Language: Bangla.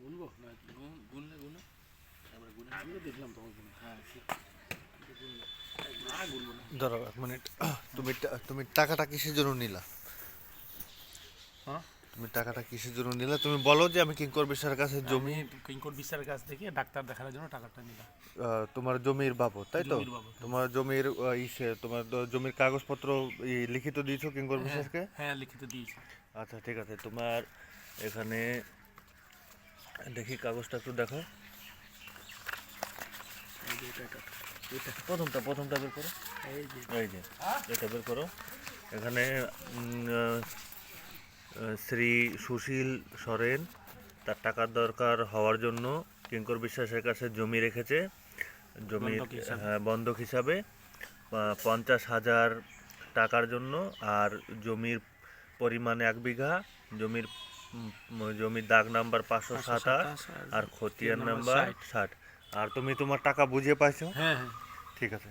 গুনবো না? গুনলে গুনো, তারপরে গুনে আমি তো দেখলাম তোমাকে গুনে। হ্যাঁ না গুনবো না। ধরো এক মিনিট। তুমি তুমি টাকাটা কিসের জন্য নিলা? হ্যাঁ, তুমি টাকাটা কিসের জন্য নিলা? তুমি বলো যে আমি কিঙ্কর বিশ্বের কাছে আমি জমি, কিঙ্কর বিশ্বাসের কাছ থেকে ডাক্তার দেখানোর জন্য টাকাটা নিলাম। তোমার জমির বাবদ, তাই তো? জমির বাবদ। তোমার জমির তোমার জমির কাগজপত্র লিখিত দিয়েছো কিঙ্কর হ্যাঁ বিশ্বাসকে? হ্যাঁ, লিখিত দিয়েছি। আচ্ছা ঠিক আছে, তোমার এখানে দেখি কাগজটা একটু দেখো। এই যে এটা, এটা প্রথমটা বের করো। এই যে এই যে এটা বের করো। এখানে শ্রী সুশীল সরেন তার টাকার দরকার হওয়ার জন্য কিঙ্কর বিশ্বাসের কাছে জমি রেখেছে। জমির বন্ধক হিসাবে। হ্যাঁ, বন্ধক হিসাবে 50,000 টাকার জন্য। আর জমির পরিমাণ 1 বিঘা। জমির জমির দাগ নাম্বার 527 আর খতিয়ান নাম্বার 60। আর তুমি তোমার টাকা বুঝিয়ে পাইছো? হ্যাঁ হ্যাঁ। ঠিক আছে।